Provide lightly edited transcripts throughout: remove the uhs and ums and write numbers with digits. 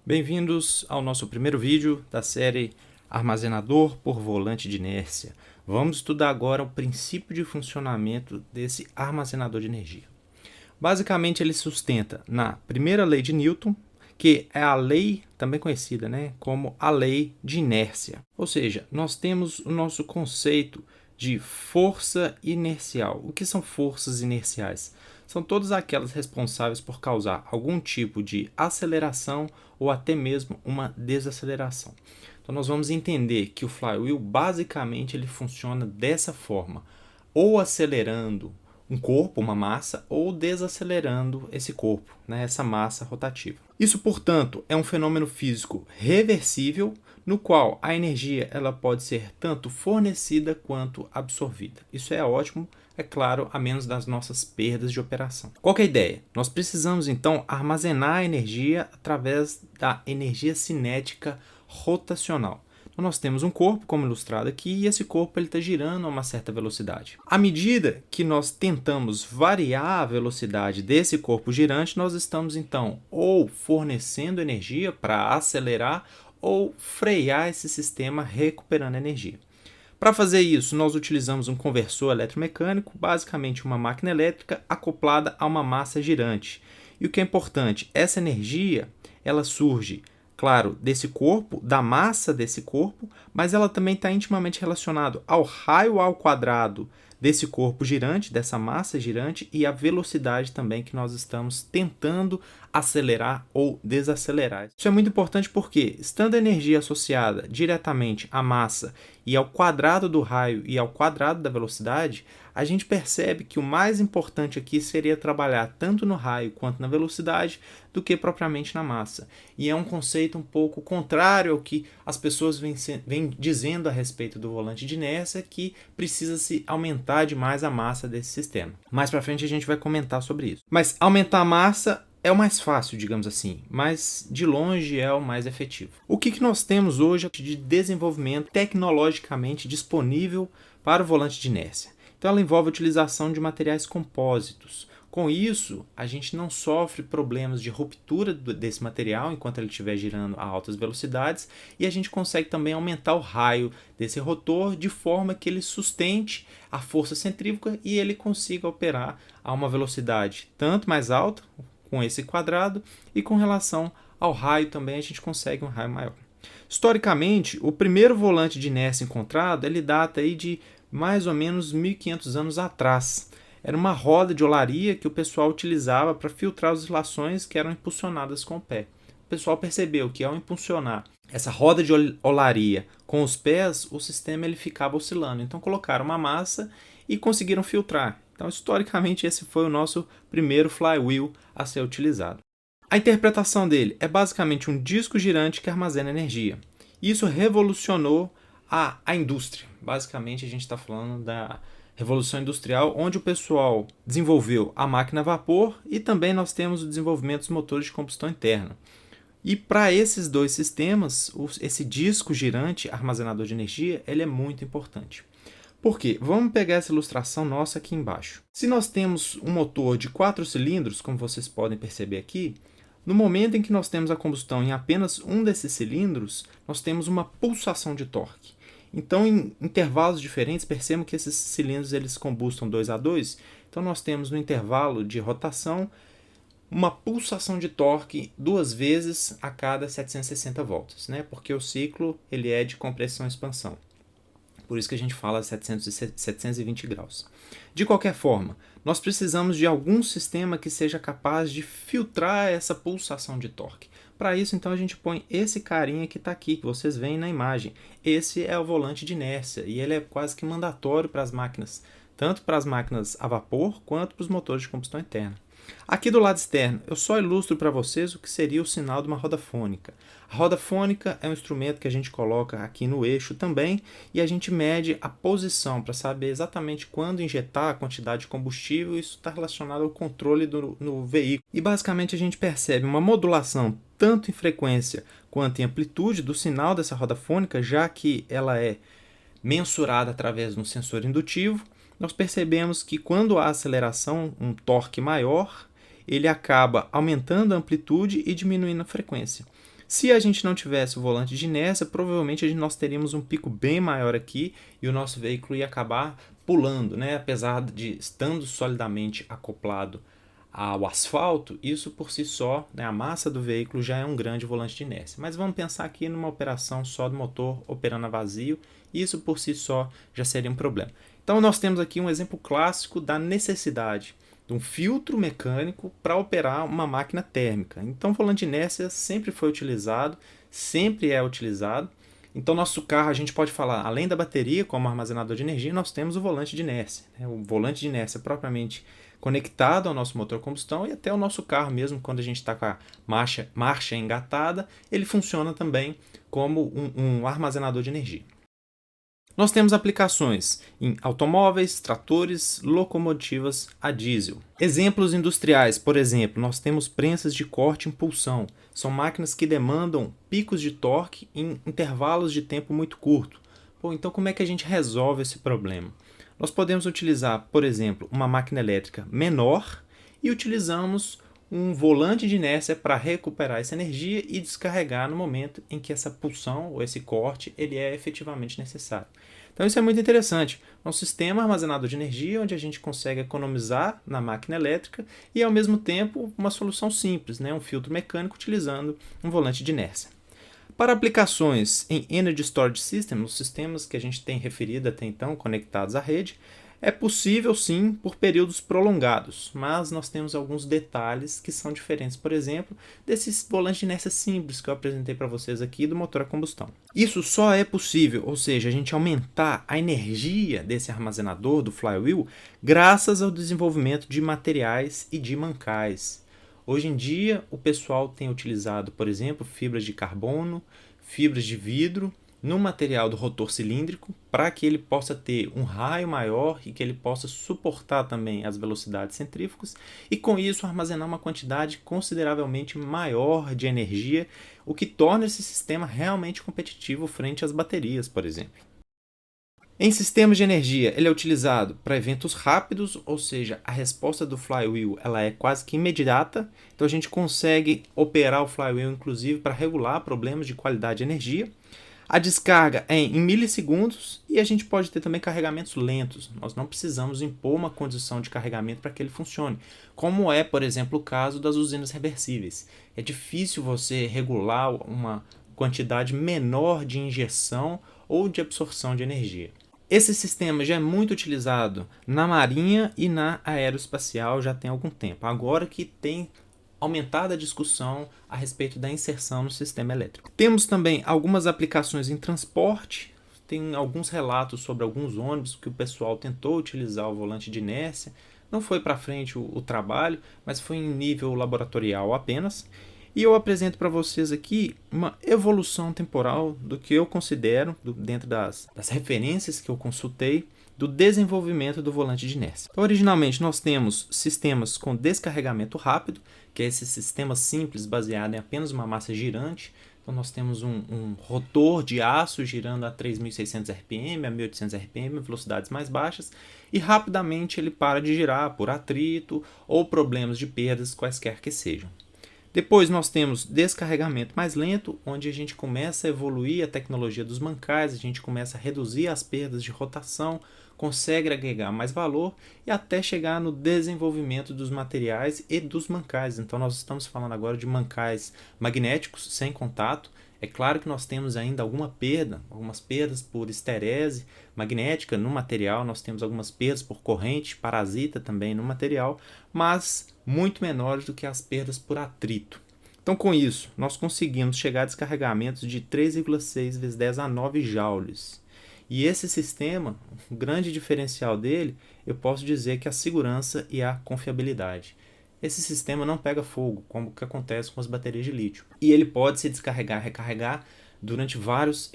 Bem-vindos ao nosso primeiro vídeo da série Armazenador por Volante de Inércia. Vamos estudar agora o princípio de funcionamento desse armazenador de energia. Basicamente, ele sustenta na primeira lei de Newton, que é a lei também conhecida, como a lei de inércia. Ou seja, nós temos o nosso conceito de força inercial. O que são forças inerciais? São todas aquelas responsáveis por causar algum tipo de aceleração ou até mesmo uma desaceleração. Então nós vamos entender que o flywheel basicamente ele funciona dessa forma, ou acelerando um corpo, uma massa, ou desacelerando esse corpo, essa massa rotativa. Isso, portanto, é um fenômeno físico reversível, no qual a energia ela pode ser tanto fornecida quanto absorvida. Isso é ótimo, é claro, a menos das nossas perdas de operação. Qual que é a ideia? Nós precisamos, então, armazenar a energia através da energia cinética rotacional. Então, nós temos um corpo, como ilustrado aqui, e esse corpo está girando a uma certa velocidade. À medida que nós tentamos variar a velocidade desse corpo girante, nós estamos, então, ou fornecendo energia para acelerar ou frear esse sistema recuperando energia. Para fazer isso, nós utilizamos um conversor eletromecânico, basicamente uma máquina elétrica acoplada a uma massa girante. E o que é importante, essa energia ela surge, claro, desse corpo, da massa desse corpo, mas ela também está intimamente relacionada ao raio ao quadrado desse corpo girante, dessa massa girante, e a velocidade também que nós estamos tentando acelerar ou desacelerar. Isso é muito importante porque, estando a energia associada diretamente à massa e ao quadrado do raio e ao quadrado da velocidade, a gente percebe que o mais importante aqui seria trabalhar tanto no raio quanto na velocidade do que propriamente na massa. E é um conceito um pouco contrário ao que as pessoas vêm dizendo a respeito do volante de inércia, que precisa-se aumentar demais a massa desse sistema. Mais para frente a gente vai comentar sobre isso. Mas aumentar a massa é o mais fácil, digamos assim, mas de longe é o mais efetivo. O que nós temos hoje de desenvolvimento tecnologicamente disponível para o volante de inércia? Então ela envolve a utilização de materiais compósitos. Com isso, a gente não sofre problemas de ruptura desse material enquanto ele estiver girando a altas velocidades, e a gente consegue também aumentar o raio desse rotor de forma que ele sustente a força centrífuga e ele consiga operar a uma velocidade tanto mais alta, com esse quadrado, e com relação ao raio também a gente consegue um raio maior. Historicamente, o primeiro volante de inércia encontrado ele data aí de mais ou menos 1500 anos atrás. Era uma roda de olaria que o pessoal utilizava para filtrar as oscilações que eram impulsionadas com o pé. O pessoal percebeu que ao impulsionar essa roda de olaria com os pés, o sistema ele ficava oscilando. Então colocaram uma massa e conseguiram filtrar. Então, historicamente, esse foi o nosso primeiro flywheel a ser utilizado. A interpretação dele é basicamente um disco girante que armazena energia. Isso revolucionou a indústria. Basicamente, a gente está falando da Revolução Industrial, onde o pessoal desenvolveu a máquina a vapor e também nós temos o desenvolvimento dos motores de combustão interna. E para esses dois sistemas, esse disco girante armazenador de energia ele é muito importante. Por quê? Vamos pegar essa ilustração nossa aqui embaixo. Se nós temos um motor de 4 cilindros, como vocês podem perceber aqui, no momento em que nós temos a combustão em apenas um desses cilindros, nós temos uma pulsação de torque. Então, em intervalos diferentes, percebam que esses cilindros eles combustam 2 a 2. Então, nós temos no intervalo de rotação uma pulsação de torque 2 vezes a cada 760 voltas, porque o ciclo ele é de compressão e expansão. Por isso que a gente fala 720 graus. De qualquer forma, nós precisamos de algum sistema que seja capaz de filtrar essa pulsação de torque. Para isso, então, a gente põe esse carinha que está aqui, que vocês veem na imagem. Esse é o volante de inércia e ele é quase que mandatório para as máquinas, tanto para as máquinas a vapor quanto para os motores de combustão interna. Aqui do lado externo, eu só ilustro para vocês o que seria o sinal de uma roda fônica. A roda fônica é um instrumento que a gente coloca aqui no eixo também e a gente mede a posição para saber exatamente quando injetar a quantidade de combustível. Isso está relacionado ao controle no veículo. E basicamente a gente percebe uma modulação tanto em frequência quanto em amplitude do sinal dessa roda fônica, já que ela é mensurada através de um sensor indutivo. Nós percebemos que quando há aceleração, um torque maior, ele acaba aumentando a amplitude e diminuindo a frequência. Se a gente não tivesse o volante de inércia, provavelmente nós teríamos um pico bem maior aqui e o nosso veículo ia acabar pulando, né? Apesar de estando solidamente acoplado ao asfalto, isso por si só, né, a massa do veículo já é um grande volante de inércia. Mas vamos pensar aqui numa operação só do motor operando a vazio, e isso por si só já seria um problema. Então nós temos aqui um exemplo clássico da necessidade de um filtro mecânico para operar uma máquina térmica. Então o volante de inércia sempre foi utilizado, sempre é utilizado. Então nosso carro, a gente pode falar, além da bateria como armazenador de energia, nós temos o volante de inércia. O volante de inércia propriamente conectado ao nosso motor a combustão e até o nosso carro mesmo, quando a gente está com a marcha engatada, ele funciona também como um armazenador de energia. Nós temos aplicações em automóveis, tratores, locomotivas a diesel. Exemplos industriais, por exemplo, nós temos prensas de corte e impulsão. São máquinas que demandam picos de torque em intervalos de tempo muito curto. Então como é que a gente resolve esse problema? Nós podemos utilizar, por exemplo, uma máquina elétrica menor e utilizamos um volante de inércia para recuperar essa energia e descarregar no momento em que essa pulsão ou esse corte ele é efetivamente necessário. Então isso é muito interessante. É um sistema armazenador de energia onde a gente consegue economizar na máquina elétrica e ao mesmo tempo uma solução simples, né? Um filtro mecânico utilizando um volante de inércia. Para aplicações em Energy Storage System, os sistemas que a gente tem referido até então conectados à rede, é possível sim por períodos prolongados, mas nós temos alguns detalhes que são diferentes, por exemplo, desses volantes de inércia simples que eu apresentei para vocês aqui do motor a combustão. Isso só é possível, ou seja, a gente aumentar a energia desse armazenador do flywheel graças ao desenvolvimento de materiais e de mancais. Hoje em dia, o pessoal tem utilizado, por exemplo, fibras de carbono, fibras de vidro, no material do rotor cilíndrico, para que ele possa ter um raio maior e que ele possa suportar também as velocidades centrífugas e com isso armazenar uma quantidade consideravelmente maior de energia, o que torna esse sistema realmente competitivo frente às baterias, por exemplo. Em sistemas de energia, ele é utilizado para eventos rápidos, ou seja, a resposta do flywheel ela é quase que imediata, então a gente consegue operar o flywheel inclusive para regular problemas de qualidade de energia. A descarga é em milissegundos e a gente pode ter também carregamentos lentos. Nós não precisamos impor uma condição de carregamento para que ele funcione, como é, por exemplo, o caso das usinas reversíveis. É difícil você regular uma quantidade menor de injeção ou de absorção de energia. Esse sistema já é muito utilizado na marinha e na aeroespacial já tem algum tempo. Agora que tem aumentada a discussão a respeito da inserção no sistema elétrico. Temos também algumas aplicações em transporte, tem alguns relatos sobre alguns ônibus que o pessoal tentou utilizar o volante de inércia, não foi para frente o trabalho, mas foi em nível laboratorial apenas. E eu apresento para vocês aqui uma evolução temporal do que eu considero, dentro das referências que eu consultei, do desenvolvimento do volante de inércia. Então, originalmente, nós temos sistemas com descarregamento rápido, que é esse sistema simples baseado em apenas uma massa girante. Então, nós temos um rotor de aço girando a 3.600 RPM, a 1.800 RPM, velocidades mais baixas, e rapidamente ele para de girar por atrito ou problemas de perdas, quaisquer que sejam. Depois nós temos descarregamento mais lento, onde a gente começa a evoluir a tecnologia dos mancais, a gente começa a reduzir as perdas de rotação, consegue agregar mais valor e até chegar no desenvolvimento dos materiais e dos mancais. Então nós estamos falando agora de mancais magnéticos sem contato. É claro que nós temos ainda algumas perdas por esterese magnética no material, nós temos algumas perdas por corrente parasita também no material, mas muito menores do que as perdas por atrito. Então, com isso, nós conseguimos chegar a descarregamentos de 3,6 vezes 10 a 9 joules. E esse sistema, o grande diferencial dele, eu posso dizer que é a segurança e a confiabilidade. Esse sistema não pega fogo, como que acontece com as baterias de lítio. E ele pode se descarregar e recarregar durante vários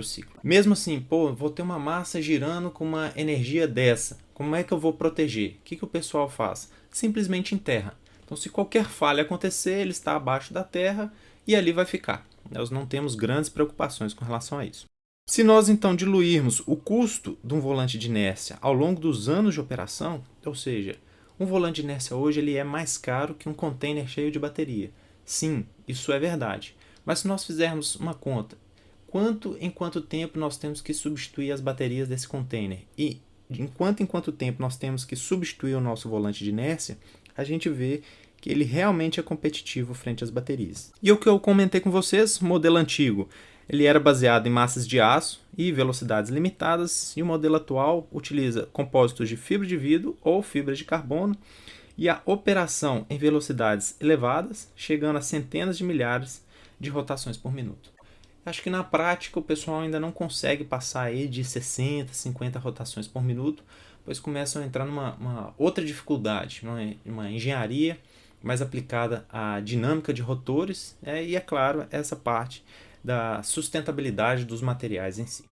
ciclos. Mesmo assim, vou ter uma massa girando com uma energia dessa. Como é que eu vou proteger? O que o pessoal faz? Simplesmente enterra. Então, se qualquer falha acontecer, ele está abaixo da terra e ali vai ficar. Nós não temos grandes preocupações com relação a isso. Se nós então diluirmos o custo de um volante de inércia ao longo dos anos de operação, ou seja, um volante de inércia hoje ele é mais caro que um container cheio de bateria. Sim, isso é verdade. Mas se nós fizermos uma conta, em quanto tempo nós temos que substituir as baterias desse container e em quanto tempo nós temos que substituir o nosso volante de inércia, a gente vê que ele realmente é competitivo frente às baterias. E o que eu comentei com vocês, modelo antigo, ele era baseado em massas de aço e velocidades limitadas, e o modelo atual utiliza compósitos de fibra de vidro ou fibra de carbono e a operação em velocidades elevadas, chegando a centenas de milhares de rotações por minuto. Acho que na prática o pessoal ainda não consegue passar aí de 60, 50 rotações por minuto, pois começam a entrar numa outra dificuldade, uma engenharia mais aplicada à dinâmica de rotores e, é claro, essa parte da sustentabilidade dos materiais em si.